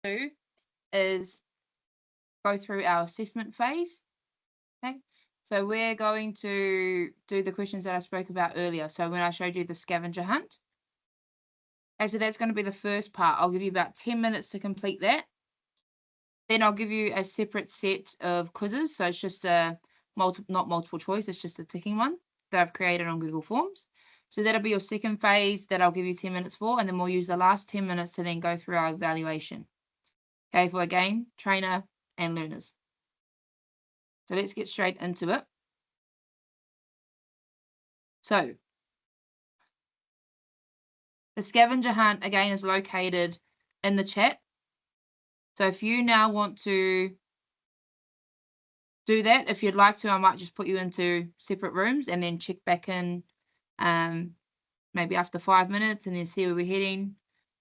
do is go through our assessment phase. Okay, so we're going to do the questions that I spoke about earlier. So when I showed you the scavenger hunt. Okay, so that's going to be the first part. I'll give you about 10 minutes to complete that. Then I'll give you a separate set of quizzes. So it's just a not multiple choice, it's just a ticking one that I've created on Google Forms. So that'll be your second phase that I'll give you 10 minutes for, and then we'll use the last 10 minutes to then go through our evaluation. Okay, for again, trainer and learners. So let's get straight into it. So the scavenger hunt again is located in the chat. So if you now want to do that, if you'd like to, I might just put you into separate rooms and then check back in maybe after 5 minutes and then see where we're heading,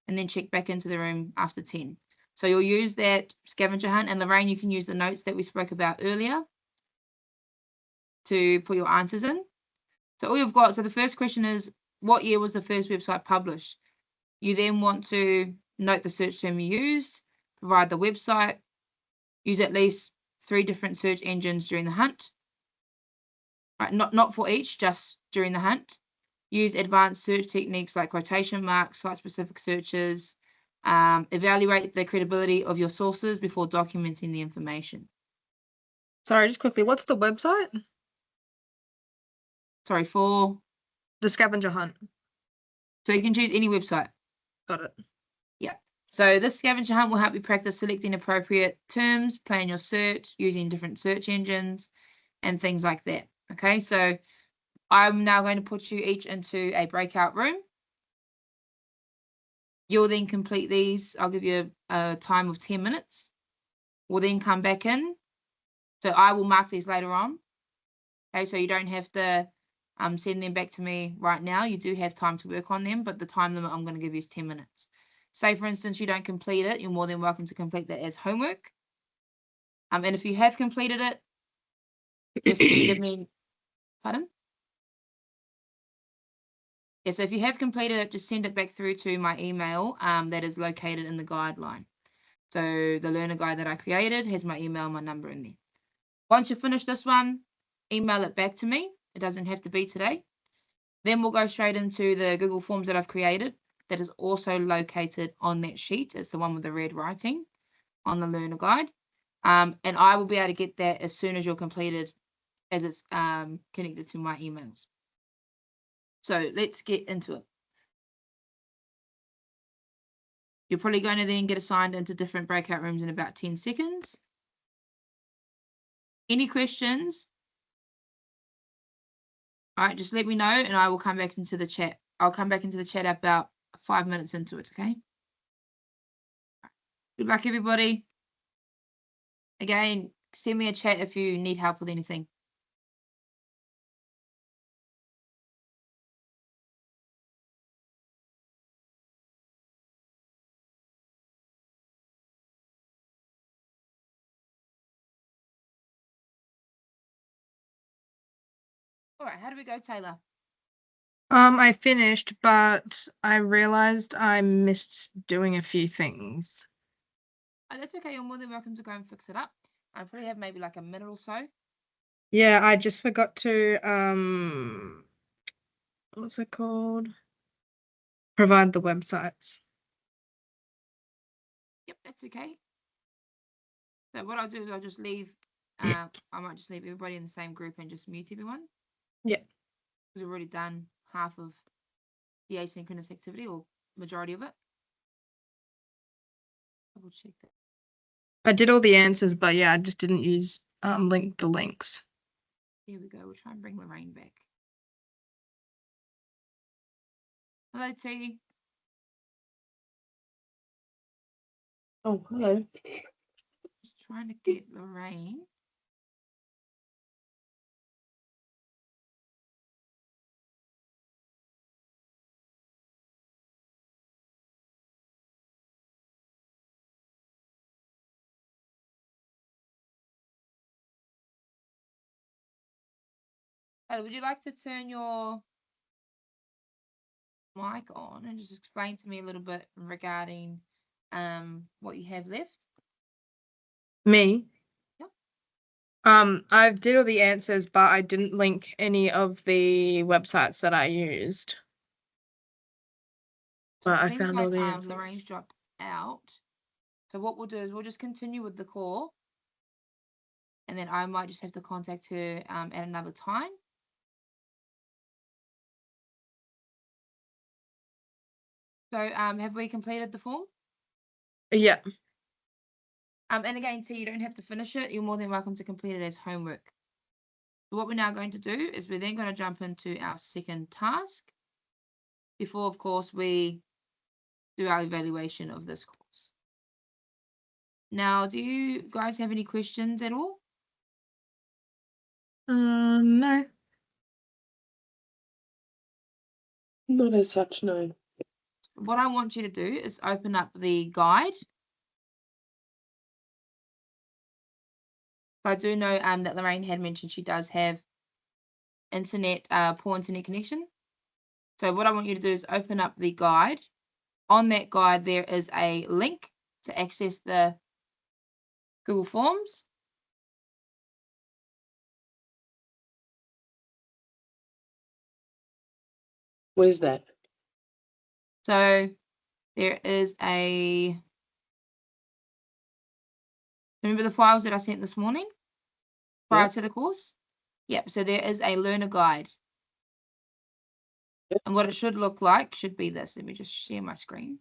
and then check back into the room after 10. So you'll use that scavenger hunt, and Lorraine, you can use the notes that we spoke about earlier to put your answers in. So all you've got, so the first question is, what year was the first website published? You then want to note the search term you used, provide the website, use at least 3 different search engines during the hunt. Right, not for each, just during the hunt. Use advanced search techniques like quotation marks, site-specific searches. Evaluate the credibility of your sources before documenting the information. Sorry, just quickly, what's the website? Sorry, for the scavenger hunt. So you can choose any website. Got it. Yeah. So this scavenger hunt will help you practice selecting appropriate terms, plan your search, using different search engines, and things like that. Okay, so I'm now going to put you each into a breakout room. You'll then complete these. I'll give you a time of 10 minutes. We'll then come back in. So I will mark these later on. Okay, so you don't have to send them back to me right now. You do have time to work on them, but the time limit I'm going to give you is 10 minutes. Say, for instance, you don't complete it, you're more than welcome to complete that as homework. And if you have completed it, just give me, pardon? Yeah, so if you have completed it, just send it back through to my email that is located in the guideline. So the learner guide that I created has my email and my number in there. Once you finish this one, email it back to me. It doesn't have to be today. Then we'll go straight into the Google Forms that I've created that is also located on that sheet. It's the one with the red writing on the learner guide. And I will be able to get that as soon as you're completed, as it's connected to my emails. So let's get into it. You're probably going to then get assigned into different breakout rooms in about 10 seconds. Any questions? All right, just let me know and I will come back into the chat. I'll come back into the chat about 5 minutes into it, okay? Good luck, everybody. Again, send me a chat if you need help with anything. All right, how do we go, Taylor? I finished, but I realized I missed doing a few things. Oh, that's okay. You're more than welcome to go and fix it up. I probably have maybe like a minute or so. Yeah, I just forgot to what's it called? Provide the websites. Yep, that's okay. So what I'll do is I'll just leave. I might just leave everybody in the same group and just mute everyone. Yeah. Because we've already done half of the asynchronous activity, or majority of it. Double check that. I did all the answers, but yeah, I just didn't use the links. Here we go. We'll try and bring Lorraine back. Hello, T. Oh, hello. Just trying to get Lorraine. Hello, would you like to turn your mic on and just explain to me a little bit regarding what you have left? Me? Yep. I did all the answers, but I didn't link any of the websites that I used. So But it I seems found like all the answers. Lorraine's dropped out. So what we'll do is we'll just continue with the call, and then I might just have to contact her at another time. So have we completed the form? Yeah. And again, T, you don't have to finish it. You're more than welcome to complete it as homework. So what we're now going to do is we're then going to jump into our second task before, of course, we do our evaluation of this course. Now, do you guys have any questions at all? No. Not as such, no. What I want you to do is open up the guide. So I do know that Lorraine had mentioned she does have poor internet connection. So what I want you to do is open up the guide. On that guide, there is a link to access the Google Forms. Where's that? So there is remember the files that I sent this morning prior to the course? Yep, so there is a learner guide. Yep. And what it should look like should be this. Let me just share my screen.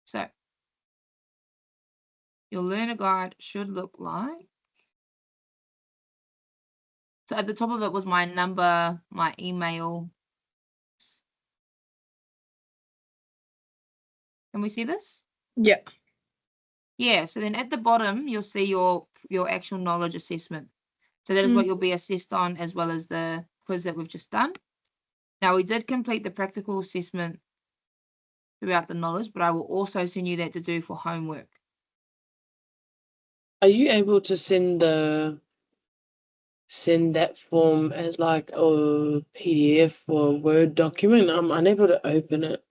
So your learner guide should look like. So at the top of it was my number, my email. Can we see this? Yeah. Yeah, so then at the bottom, you'll see your actual knowledge assessment. So that is what you'll be assessed on, as well as the quiz that we've just done. Now, we did complete the practical assessment throughout the knowledge, but I will also send you that to do for homework. Are you able to send that form as like a PDF or a Word document? I'm unable to open it.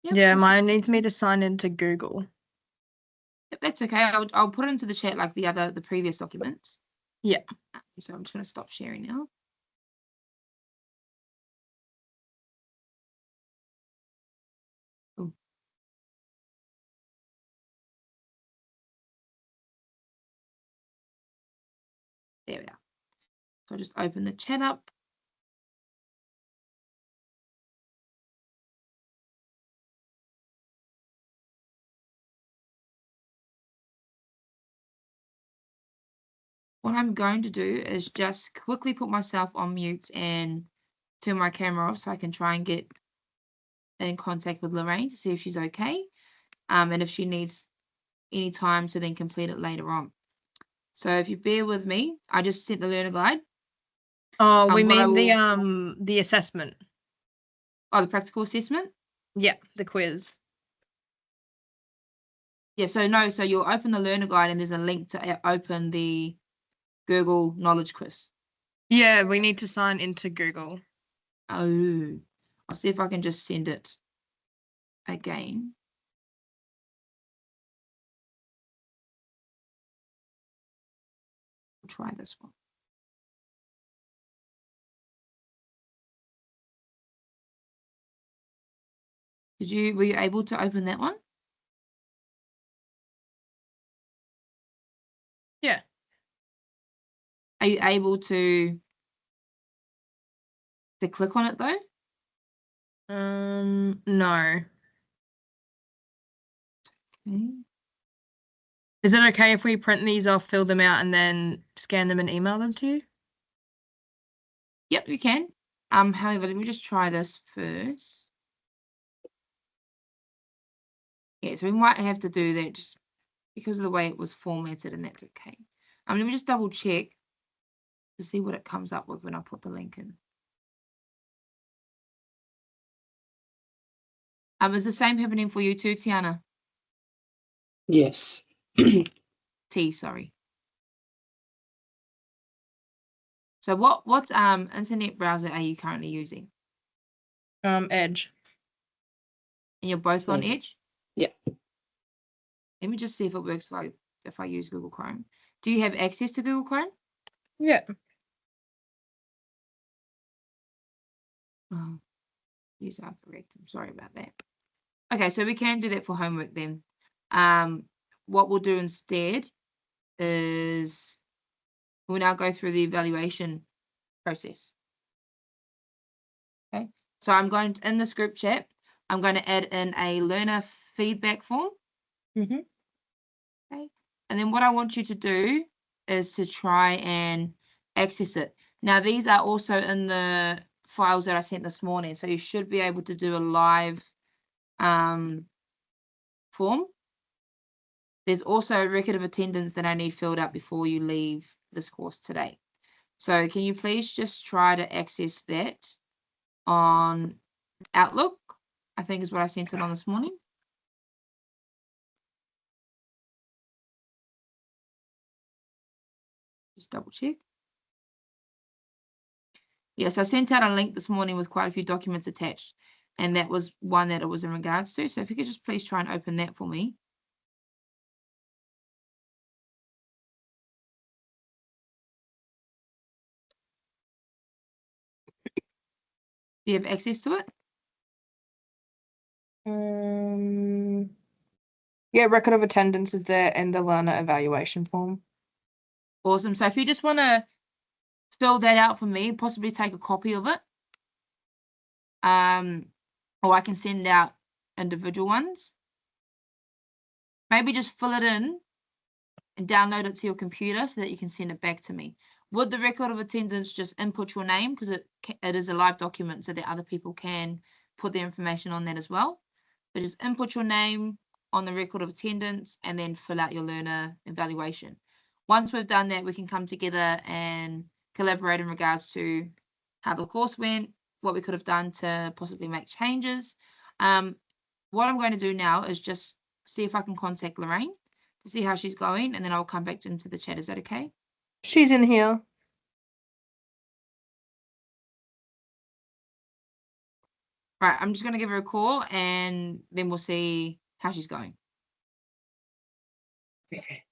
Yep, Yeah, awesome. mine needs me to sign into Google. Yep, that's okay. I'll put it into the chat like the previous documents. Yeah. So I'm just going to stop sharing now. Ooh. There we are. So I'll just open the chat up. What I'm going to do is just quickly put myself on mute and turn my camera off so I can try and get in contact with Lorraine to see if she's okay, and if she needs any time to then complete it later on. So if you bear with me, I just sent the learner guide. Oh, we mean the assessment. Oh, the practical assessment? Yeah, the quiz. Yeah, so you'll open the learner guide and there's a link to open the Google knowledge quiz. Yeah, we need to sign into Google. Oh, I'll see if I can just send it again. I'll try this one. Were you able to open that one? Yeah. Are you able to click on it though? No. Okay. Is it okay if we print these off, fill them out, and then scan them and email them to you? Yep, you can. However, let me just try this first. Yeah, so we might have to do that just because of the way it was formatted, and that's okay. Let me just double check to see what it comes up with when I put the link in. Is the same happening for you too, Tiana? Yes. T, sorry. So what internet browser are you currently using? Edge. And you're both on So, Edge? yeah. Let me just see if it works if I use Google Chrome. Do you have access to Google Chrome? Yeah. Oh, use are correct. I'm sorry about that. Okay, so we can do that for homework then. What we'll do instead is we'll now go through the evaluation process. Okay, so I'm going to, in this group chat, I'm going to add in a learner feedback form. Mm-hmm. Okay, and then what I want you to do is to try and access it. Now, these are also in the files that I sent this morning, so you should be able to do a live form. There's also a record of attendance that I need filled out before you leave this course today. So can you please just try to access that on Outlook? I think is what I sent it on this morning. Just double check. Yes, I sent out a link this morning with quite a few documents attached, and that was one that it was in regards to. So if you could just please try and open that for me. Do you have access to it? Yeah, record of attendance is there and the learner evaluation form. Awesome. So if you just want to fill that out for me, possibly take a copy of it. Or I can send out individual ones. Maybe just fill it in and download it to your computer so that you can send it back to me. Would the record of attendance just input your name, because it is a live document so that other people can put their information on that as well. So just input your name on the record of attendance and then fill out your learner evaluation. Once we've done that, we can come together and collaborate in regards to how the course went, what we could have done to possibly make changes. What I'm going to do now is just see if I can contact Lorraine to see how she's going, and then I'll come back into the chat. Is that okay? She's in here. Right, I'm just going to give her a call, and then we'll see how she's going. Okay.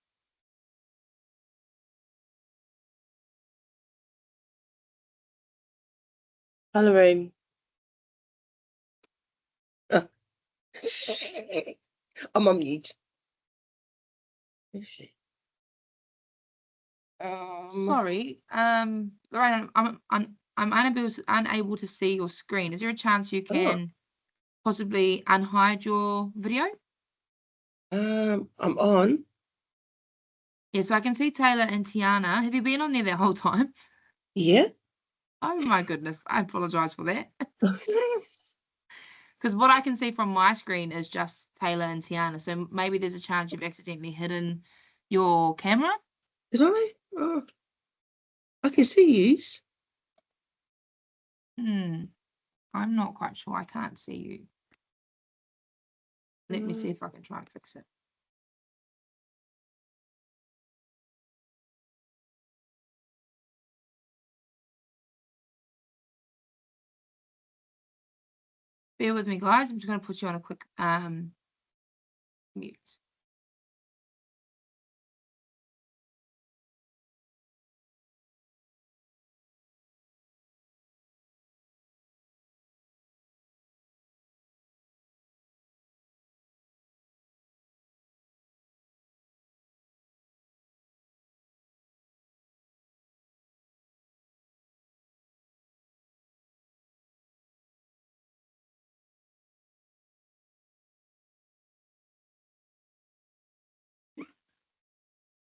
Hi, Lorraine. I'm on mute. Is she? Sorry, Lorraine, I'm unable to see your screen. Is there a chance you can possibly unhide your video? I'm on. Yeah, so I can see Taylor and Tiana. Have you been on there the whole time? Yeah. Oh my goodness, I apologize for that. Because what I can see from my screen is just Taylor and Tiana. So maybe there's a chance you've accidentally hidden your camera. Did I? Oh. I can see yous. I'm not quite sure. I can't see you. Let me see if I can try and fix it. Bear with me, guys. I'm just going to put you on a quick mute.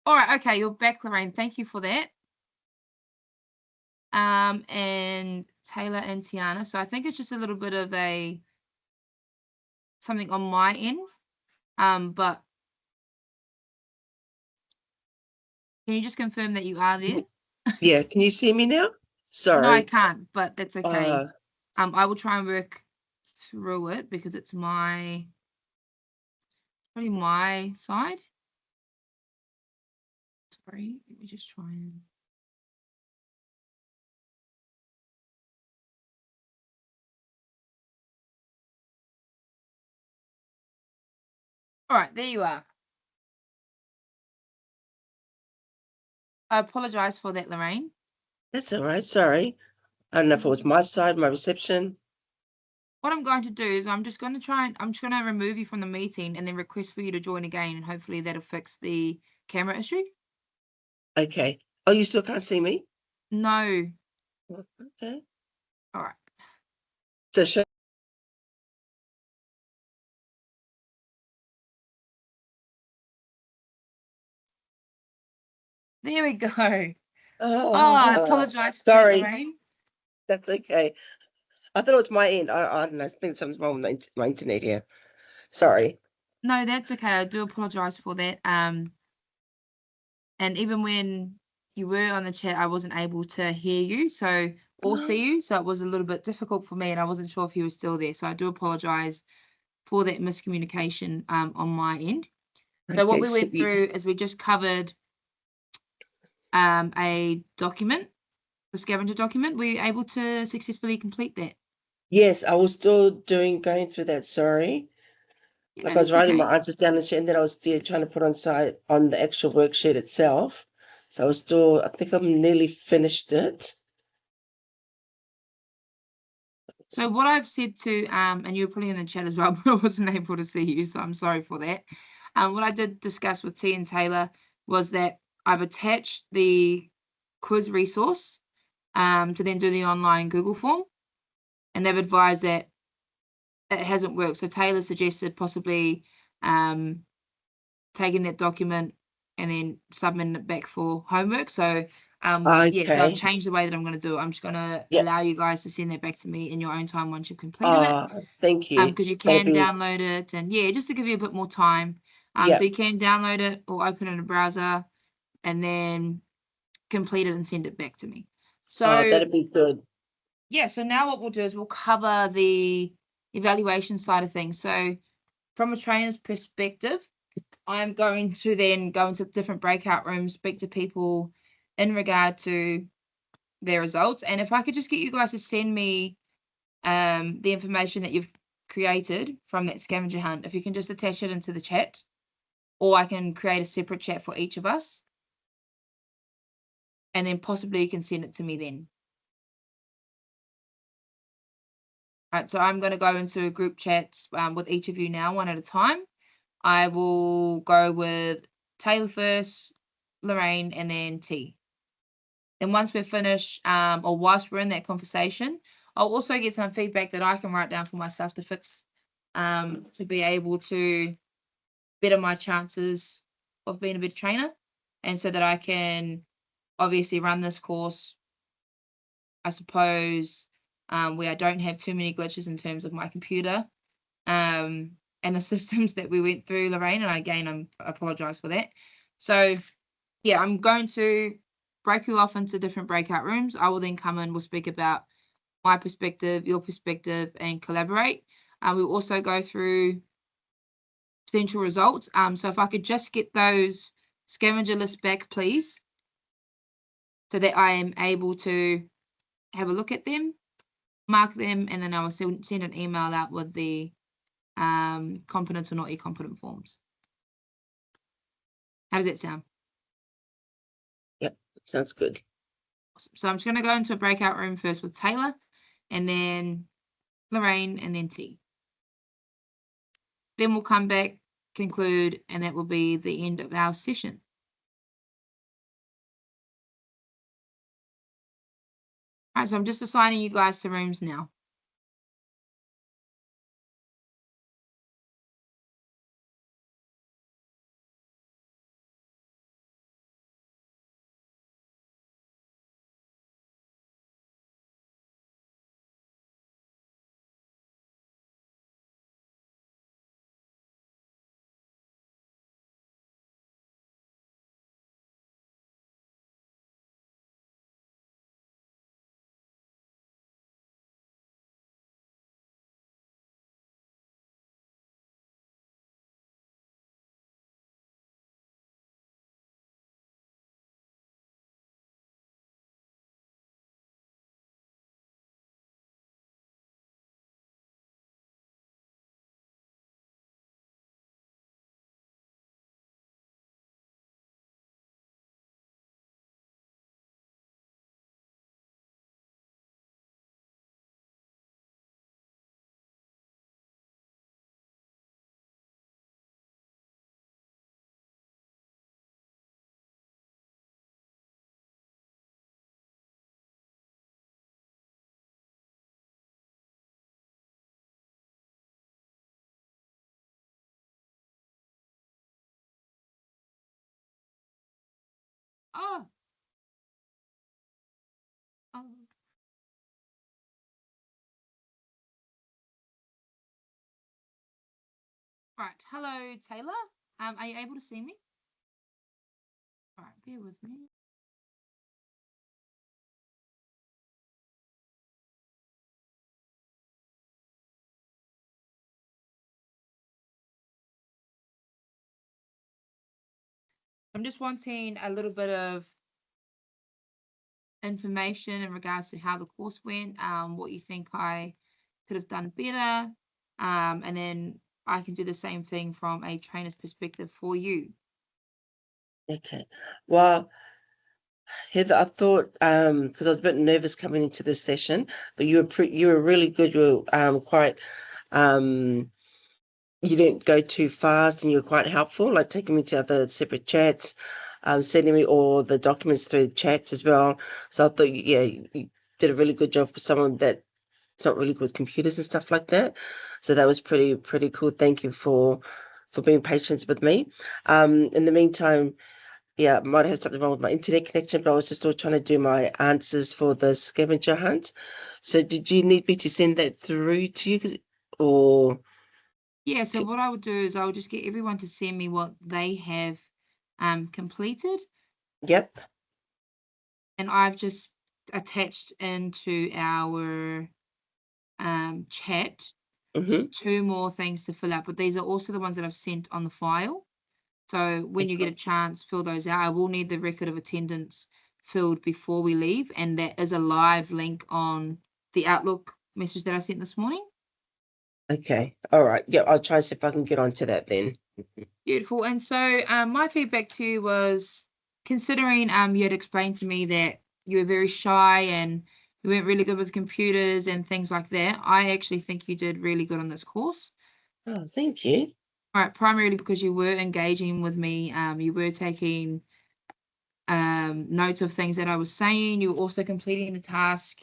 All right, okay, you're back, Lorraine. Thank you for that. And Taylor and Tiana. So I think it's just a little bit of something on my end. But can you just confirm that you are there? Yeah. Can you see me now? Sorry. No, I can't, but that's okay. I will try and work through it because it's probably my side. Sorry, let me just try and. All right, there you are. I apologize for that, Lorraine. That's all right. Sorry. I don't know if it was my side, my reception. What I'm going to do is I'm just going to remove you from the meeting and then request for you to join again, and hopefully that'll fix the camera issue. Okay. Oh, you still can't see me? No. Okay. All right. So show. There we go. I Oh, apologize for that, sorry. Lorraine. That's okay. I thought it was my end. I don't know. I think something's wrong with my internet here. Sorry. No, that's okay. I do apologize for that. And even when you were on the chat, I wasn't able to hear you or see you, so it was a little bit difficult for me, and I wasn't sure if you were still there. So I do apologize for that miscommunication on my end. So what Okay, we went through is we just covered a document, the scavenger document. Were you able to successfully complete that? Yes, I was still going through that. Sorry. Yeah, Like no, I was that's writing okay. my answers down and then I was still trying to put on the actual worksheet itself. So I think I'm nearly finished it. So what I've said to and you were putting in the chat as well, but I wasn't able to see you, so I'm sorry for that. What I did discuss with T and Taylor was that I've attached the quiz resource to then do the online Google form, and they've advised that it hasn't worked. So Taylor suggested possibly taking that document and then submitting it back for homework. So yeah, so I've changed the way that I'm going to do it. I'm just going to allow you guys to send that back to me in your own time once you've completed it. Thank you. Because you can download it, and yeah, just to give you a bit more time. So you can download it or open it in a browser and then complete it and send it back to me. So that'd be good. Yeah, so now what we'll do is we'll cover the evaluation side of things. So from a trainer's perspective, I'm going to then go into different breakout rooms, speak to people in regard to their results. And if I could just get you guys to send me the information that you've created from that scavenger hunt, if you can just attach it into the chat, or I can create a separate chat for each of us, and then possibly you can send it to me then. All right, so I'm going to go into group chats with each of you now, one at a time. I will go with Taylor first, Lorraine, and then T. Then once we're finished, or whilst we're in that conversation, I'll also get some feedback that I can write down for myself to fix, to be able to better my chances of being a better trainer, and so that I can obviously run this course, I suppose, where I don't have too many glitches in terms of my computer, and the systems that we went through, Lorraine, and I apologize for that. So yeah, I'm going to break you off into different breakout rooms. I will then come in, we'll speak about my perspective, your perspective, and collaborate. We'll also go through potential results. So if I could just get those scavenger lists back, please, so that I am able to have a look at them, mark them, and then I will send an email out with the competent or not competent forms. How does that sound? Yep, sounds good. Awesome. So I'm just going to go into a breakout room first with Taylor, and then Lorraine, and then T. Then we'll come back, conclude, and that will be the end of our session. All right, so I'm just assigning you guys to rooms now. Oh. Oh. Right. Hello, Taylor. Are you able to see me? All right, bear with me. I'm just wanting a little bit of information in regards to how the course went, what you think I could have done better, and then I can do the same thing from a trainer's perspective for you. Okay. Well, Heather, I thought because I was a bit nervous coming into this session, but you were really good. You were quite you didn't go too fast, and you were quite helpful, like taking me to other separate chats, sending me all the documents through the chats as well. So I thought, yeah, you did a really good job for someone that's not really good with computers and stuff like that. So that was pretty cool. Thank you for being patient with me. In the meantime, yeah, I might have something wrong with my internet connection, but I was just still trying to do my answers for the scavenger hunt. So did you need me to send that through to you, or? Yeah, so what I would do is I would just get everyone to send me what they have completed, Yep. and I've just attached into our chat Mm-hmm. 2 more things to fill out, but these are also the ones that I've sent on the file. So when you get a chance, fill those out. I will need the record of attendance filled before we leave, and that is a live link on the Outlook message that I sent this morning. Okay. All right. Yeah, I'll try and see if I can get onto that then. Beautiful. And so my feedback to you was, considering you had explained to me that you were very shy and you weren't really good with computers and things like that, I actually think you did really good on this course. Oh, thank you. Right, primarily because you were engaging with me, you were taking notes of things that I was saying. You were also completing the task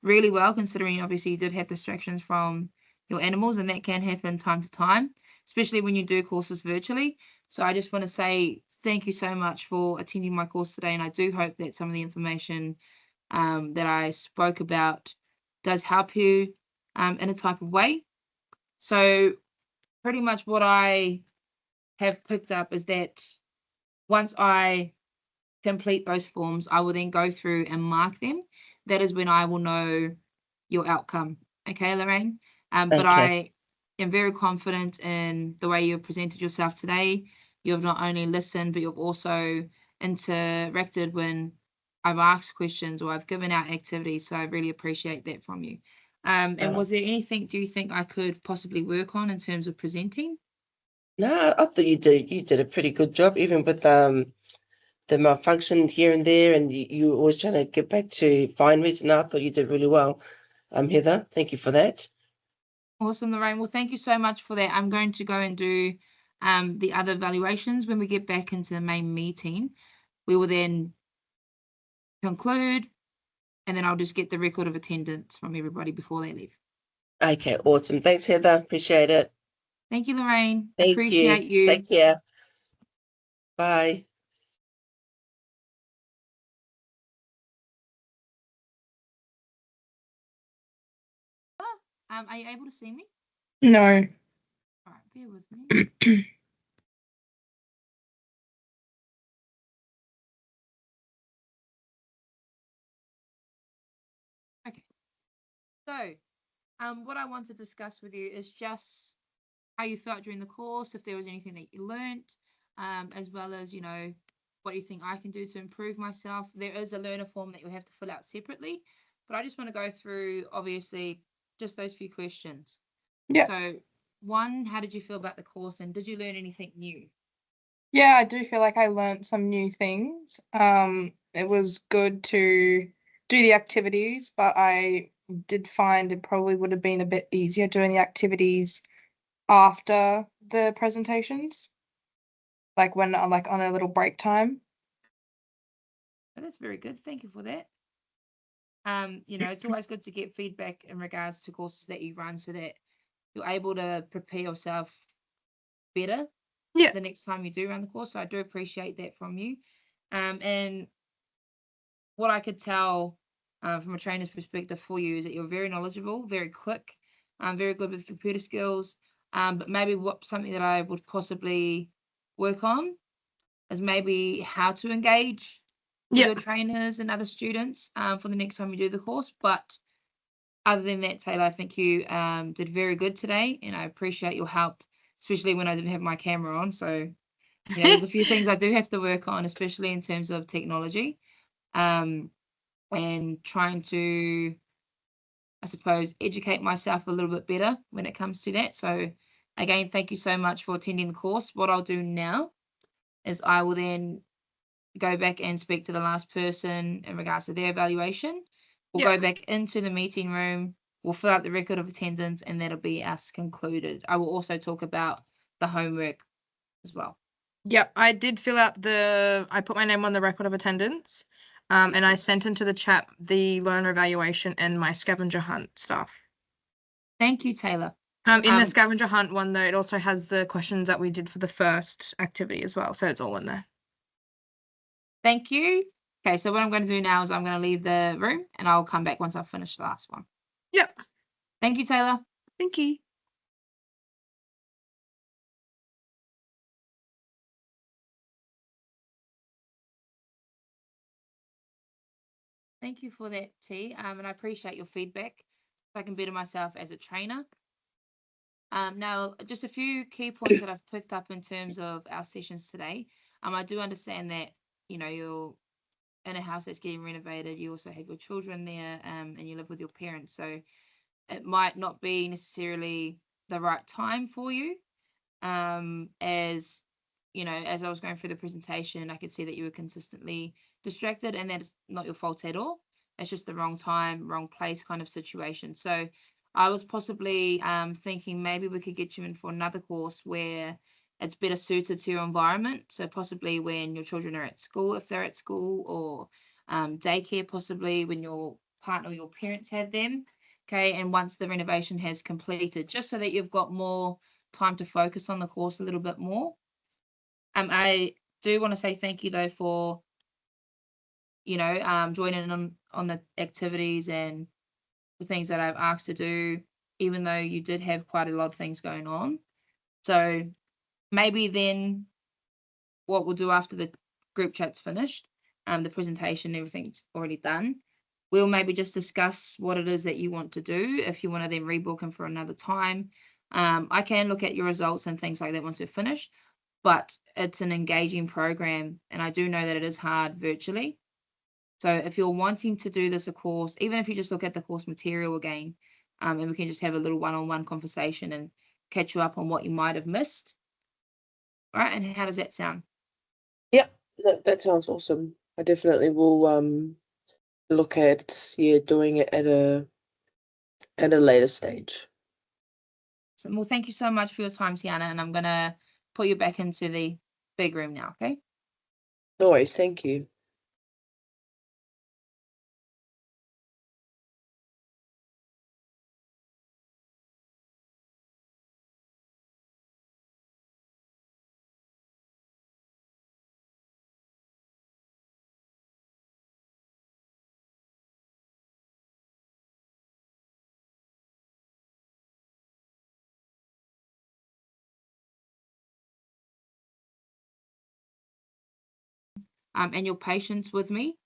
really well, considering obviously you did have distractions from your animals, and that can happen time to time, especially when you do courses virtually. So I just want to say thank you so much for attending my course today, and I do hope that some of the information that I spoke about does help you in a type of way. So pretty much what I have picked up is that once I complete those forms, I will then go through and mark them. That is when I will know your outcome. Okay, Lorraine? But Okay. I am very confident in the way you've presented yourself today. You have not only listened, but you've also interacted when I've asked questions or I've given out activities. So I really appreciate that from you. And was there anything, do you think I could possibly work on in terms of presenting? No, I thought you did a pretty good job, even with the malfunction here and there, and you were always trying to get back to fine reason. I thought you did really well. Heather, thank you for that. Awesome, Lorraine. Well, thank you so much for that. I'm going to go and do the other valuations. When we get back into the main meeting, we will then conclude, and then I'll just get the record of attendance from everybody before they leave. Okay, awesome. Thanks, Heather. Appreciate it. Thank you, Lorraine. Thank Appreciate you. Take care. Bye. Are you able to see me? No. All right, bear with me. Okay. So, what I want to discuss with you is just how you felt during the course, if there was anything that you learnt, as well as, what you think I can do to improve myself. There is a learner form that you'll have to fill out separately, but I just want to go through, obviously, just those few questions. Yeah. So, one, how did you feel about the course, and did you learn anything new? Yeah, I do feel like I learnt some new things. It was good to do the activities, but I did find it probably would have been a bit easier doing the activities after the presentations, like when like on a little break time. Oh, that's very good. Thank you for that. It's always good to get feedback in regards to courses that you run so that you're able to prepare yourself better Yeah. the next time you do run the course. So I do appreciate that from you. And what I could tell from a trainer's perspective for you is that you're very knowledgeable, very quick, very good with computer skills. But maybe something that I would possibly work on is maybe how to engage with your trainers and other students for the next time you do the course. But other than that, Taylor, I think you did very good today, and I appreciate your help, especially when I didn't have my camera on. So, there's a few things I do have to work on, especially in terms of technology, and trying to, I suppose, educate myself a little bit better when it comes to that. So, again, thank you so much for attending the course. What I'll do now is I will then go back and speak to the last person in regards to their evaluation. We'll go back into the meeting room. We'll fill out the record of attendance, and that'll be us concluded. I will also talk about the homework as well. Yep, I did fill out I put my name on the record of attendance, and I sent into the chat the learner evaluation and my scavenger hunt stuff. Thank you, Taylor. In the scavenger hunt one, though, it also has the questions that we did for the first activity as well, so it's all in there. Thank you. Okay, so what I'm going to do now is I'm going to leave the room, and I'll come back once I've finished the last one. Yep. Thank you, Taylor. Thank you. Thank you for that, T. And I appreciate your feedback. So I can better myself as a trainer. Now, just a few key points that I've picked up in terms of our sessions today. I do understand that, you're in a house that's getting renovated. You also have your children there, and you live with your parents. So it might not be necessarily the right time for you. As I was going through the presentation, I could see that you were consistently distracted, and that is not your fault at all. It's just the wrong time, wrong place kind of situation. So I was possibly thinking maybe we could get you in for another course where it's better suited to your environment. So possibly when your children are at school, if they're at school, or daycare, possibly when your partner or your parents have them. Okay, and once the renovation has completed, just so that you've got more time to focus on the course a little bit more. I do want to say thank you though for joining in on the activities and the things that I've asked to do, even though you did have quite a lot of things going on. So maybe then what we'll do after the group chat's finished, the presentation, everything's already done, we'll maybe just discuss what it is that you want to do. If you want to then rebook them for another time, I can look at your results and things like that once we're finished, but it's an engaging program, and I do know that it is hard virtually. So if you're wanting to do this, of course, even if you just look at the course material again, and we can just have a little one-on-one conversation and catch you up on what you might have missed. All right, and how does that sound? Yep, that sounds awesome. I definitely will look at doing it at a later stage. So, well, thank you so much for your time, Tiana, and I'm gonna put you back into the big room now, okay? No worries, thank you. And your patience with me.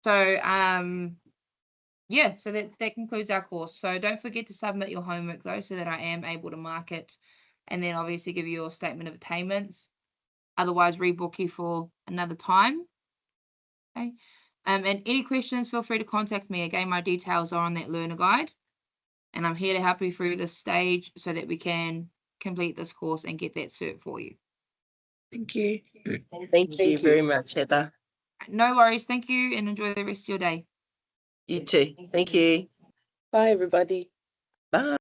So, yeah, so that concludes our course. So don't forget to submit your homework though, so that I am able to mark it, and then obviously give you your statement of attainments. Otherwise, rebook you for another time. Okay. And any questions, feel free to contact me. Again, my details are on that learner guide, and I'm here to help you through this stage so that we can complete this course and get that cert for you. Thank you. Thank you very much, Heather. No worries. Thank you, and enjoy the rest of your day. You too. Thank you. Bye, everybody. Bye.